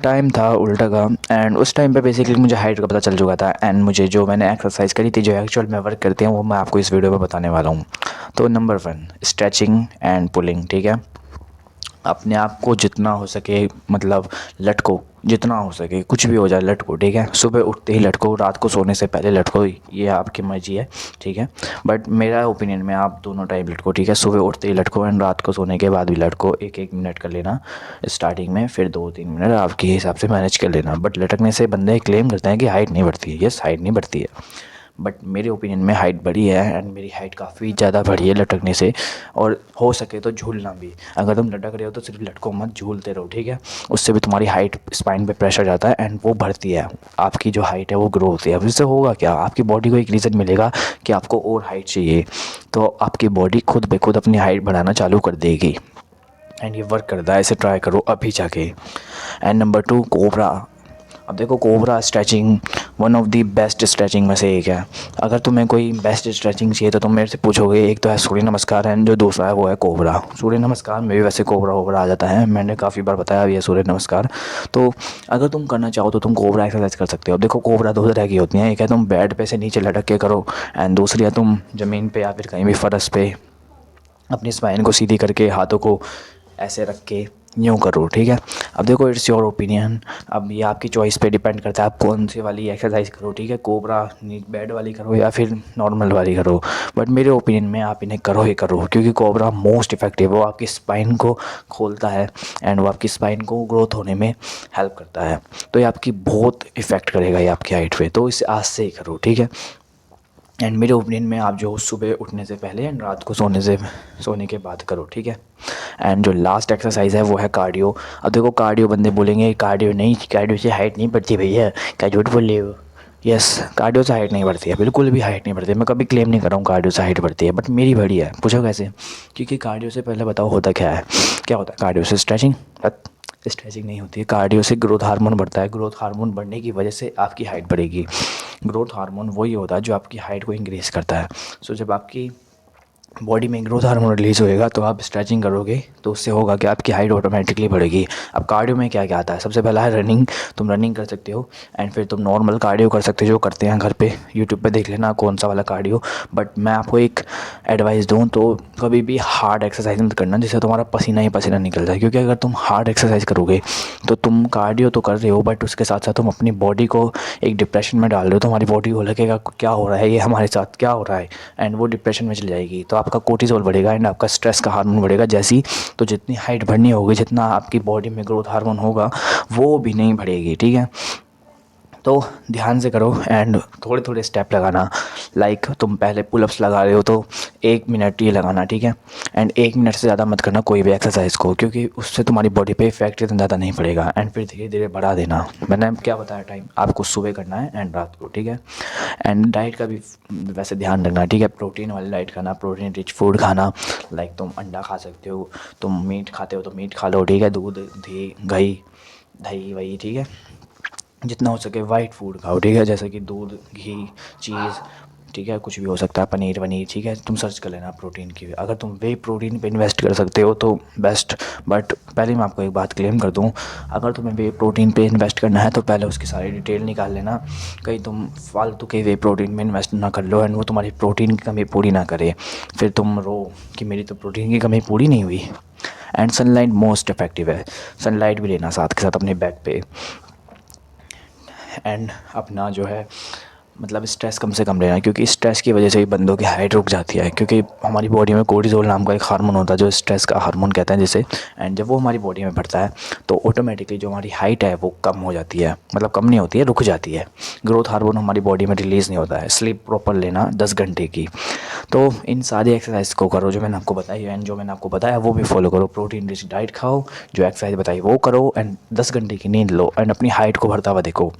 Time था उल्टा का एंड उस टाइम पे बेसिकली मुझे हाइट का पता चल चुका था एंड मुझे जो मैंने एक्सरसाइज करी थी, जो एक्चुअल में वर्क करते हैं, वो मैं आपको इस वीडियो में बताने वाला हूँ। तो नंबर 1, स्ट्रेचिंग एंड पुलिंग। ठीक है, अपने आप को जितना हो सके मतलब लटको, जितना हो सके कुछ भी हो जाए लटको। ठीक है, सुबह उठते ही लटको, रात को सोने से पहले लटको, ये आपकी मर्जी है। ठीक है, बट मेरा ओपिनियन में आप दोनों टाइम लटको। ठीक है, सुबह उठते ही लटको एंड रात को सोने के बाद भी लटको। 1-1 मिनट कर लेना स्टार्टिंग में, फिर 2-3 मिनट आपके हिसाब से मैनेज कर लेना। बट लटकने से बंदे क्लेम करते हैं कि हाइट नहीं बढ़ती है। यस, हाइट नहीं बढ़ती है, बट मेरे ओपिनियन में हाइट बढ़ी है एंड मेरी हाइट काफ़ी ज़्यादा बढ़ी है लटकने से। और हो सके तो झूलना भी, अगर तुम लटक रहे हो तो सिर्फ लटको मत, झूलते रहो। ठीक है, उससे भी तुम्हारी हाइट स्पाइन पे प्रेशर जाता है एंड वो बढ़ती है, आपकी जो हाइट है वो ग्रो होती है। अब इससे होगा क्या, आपकी बॉडी को एक रीज़न मिलेगा कि आपको और हाइट चाहिए, तो आपकी बॉडी खुद ब खुद अपनी हाइट बढ़ाना चालू कर देगी एंड ये वर्क करता है। इसे ट्राई करो अभी जाके। And number 2, cobra. अब देखो, cobra stretching one of the best stretching में से एक है। अगर तुम्हें कोई बेस्ट स्ट्रेचिंग चाहिए तो तुम मेरे से पूछोगे। एक तो है सूर्य नमस्कार एंड जो दूसरा है वो है कोबरा। सूर्य नमस्कार में भी वैसे कोबरा वोबरा आ जाता है, मैंने काफ़ी बार बताया भी है सूर्य नमस्कार। तो अगर तुम करना चाहो तो तुम कोबरा एक्सरसाइज कर सकते हो। देखो, कोबरा 2 तरह की होती हैं। एक है तुम बेड पे से नीचे लटक के करो एंड दूसरी है तुम ज़मीन पे या फिर कहीं भी फर्श पे अपनी स्पाइन को सीधी करके हाथों को ऐसे रख के यूँ करो। ठीक है, अब देखो, इट्स योर ओपिनियन। अब ये आपकी चॉइस पे डिपेंड करता है आप कौन सी वाली एक्सरसाइज करो। ठीक है, कोबरा बेड वाली करो या फिर नॉर्मल वाली करो, बट मेरे ओपिनियन में आप इन्हें करो ही करो, क्योंकि कोबरा मोस्ट इफेक्टिव, वो आपकी स्पाइन को खोलता है एंड वो आपकी स्पाइन को ग्रोथ होने में हेल्प करता है। तो ये आपकी बहुत इफ़ेक्ट करेगा ये आपकी हाइट पे, तो इसे आज से ही करो। ठीक है, एंड मेरे ओपिनियन में आप जो सुबह उठने से पहले एंड रात को सोने के बाद करो। ठीक है, एंड जो लास्ट एक्सरसाइज है वो है कार्डियो। अब देखो, कार्डियो बंदे बोलेंगे कार्डियो नहीं, कार्डियो से हाइट नहीं बढ़ती भैया, क्या झूठ बोल रहे हो। यस, कार्डियो से हाइट नहीं बढ़ती है, बिल्कुल भी हाइट नहीं बढ़ती है। मैं कभी क्लेम नहीं कर रहा हूँ कार्डियो से हाइट बढ़ती है, बट मेरी बढ़ी है। पूछो कैसे, क्योंकि कार्डियो से पहले बताओ होता क्या है, क्या होता है कार्डियो से? स्ट्रेचिंग। स्ट्रेचिंग नहीं होती है कार्डियो से, ग्रोथ हार्मोन बढ़ता है। ग्रोथ हार्मोन बढ़ने की वजह से आपकी हाइट बढ़ेगी। ग्रोथ हार्मोन वही होता है जो आपकी हाइट को इंक्रीज़ करता है। सो जब आपकी बॉडी में ग्रोथ हार्मोन रिलीज़ होएगा तो आप स्ट्रेचिंग करोगे तो उससे होगा कि आपकी हाइट ऑटोमेटिकली बढ़ेगी। अब कार्डियो में क्या क्या आता है? सबसे पहला है रनिंग। तुम रनिंग कर सकते हो एंड फिर तुम नॉर्मल कार्डियो कर सकते हो जो करते हैं घर पे। यूट्यूब पे देख लेना कौन सा वाला कार्डियो। बट मैं आपको एक एडवाइस दूँ तो कभी भी हार्ड एक्सरसाइज मत करना जिससे तुम्हारा पसीना ही पसीना निकल जाए, क्योंकि अगर तुम हार्ड एक्सरसाइज करोगे तो तुम कार्डियो तो कर रहे हो बट उसके साथ साथ तुम अपनी बॉडी को एक डिप्रेशन में डाल रहे हो। तुम्हारी बॉडी को लगेगा क्या हो रहा है, ये हमारे साथ क्या हो रहा है, एंड वो डिप्रेशन में चली जाएगी। तो आपका कोर्टिसोल बढ़ेगा एंड आपका स्ट्रेस का हार्मोन बढ़ेगा जैसी। तो जितनी हाइट बढ़नी होगी, जितना आपकी बॉडी में ग्रोथ हार्मोन होगा, वो भी नहीं बढ़ेगी। ठीक है, तो ध्यान से करो एंड थोड़े थोड़े स्टेप लगाना। लाइक तुम पहले पुलअप्स लगा रहे हो तो 1 मिनट ये लगाना। ठीक है, एंड 1 मिनट से ज़्यादा मत करना कोई भी एक्सरसाइज को, क्योंकि उससे तुम्हारी बॉडी पे इफेक्ट इतना ज़्यादा नहीं पड़ेगा। एंड फिर धीरे धीरे बढ़ा देना। मैंने क्या बताया टाइम, आपको सुबह करना है एंड रात को। ठीक है, एंड डाइट का भी वैसे ध्यान रखना। ठीक है, प्रोटीन वाली डाइट खाना, प्रोटीन रिच फूड खाना। लाइक तुम अंडा खा सकते हो, तुम मीट खाते हो तो मीट खा लो। ठीक है, दूध घी दही वही। ठीक है, जितना हो सके वाइट फूड खाओ। ठीक है, जैसे कि दूध घी चीज़। ठीक है, कुछ भी हो सकता है, पनीर वनीर। ठीक है, तुम सर्च कर लेना प्रोटीन की। अगर तुम वे प्रोटीन पे इन्वेस्ट कर सकते हो तो बेस्ट। बट पहले मैं आपको एक बात क्लेम कर दूं, अगर तुम्हें वे प्रोटीन पे इन्वेस्ट करना है तो पहले उसकी सारी डिटेल निकाल लेना, कहीं तुम फालतू के वे प्रोटीन में इन्वेस्ट ना कर लो एंड वो तुम्हारी प्रोटीन की कमी पूरी ना करे, फिर तुम रो कि मेरी तो प्रोटीन की कमी पूरी नहीं हुई। एंड सनलाइट मोस्ट इफेक्टिव है, सनलाइट भी लेना साथ के साथ अपने बैक पे। एंड अपना जो है मतलब स्ट्रेस कम से कम लेना, क्योंकि स्ट्रेस की वजह से ही बंदों की हाइट रुक जाती है। क्योंकि हमारी बॉडी में कोर्टिसोल नाम का एक हार्मोन होता है जो स्ट्रेस का हार्मोन कहते हैं जिसे। एंड जब वो हमारी बॉडी में बढ़ता है तो ऑटोमेटिकली जो हमारी हाइट है वो कम हो जाती है, मतलब कम नहीं होती है, रुक जाती है। ग्रोथ हार्मोन हमारी बॉडी में रिलीज़ नहीं होता है। स्लीप प्रॉपर लेना 10 घंटे की। तो इन सारी एक्सरसाइज को करो जो मैंने आपको बताई है, एंड जो मैंने आपको बताया वो भी फॉलो करो। प्रोटीन रिच डाइट खाओ, जो एक्सरसाइज बताई वो करो, एंड 10 घंटे की नींद लो एंड अपनी हाइट को बढ़ता हुआ देखो।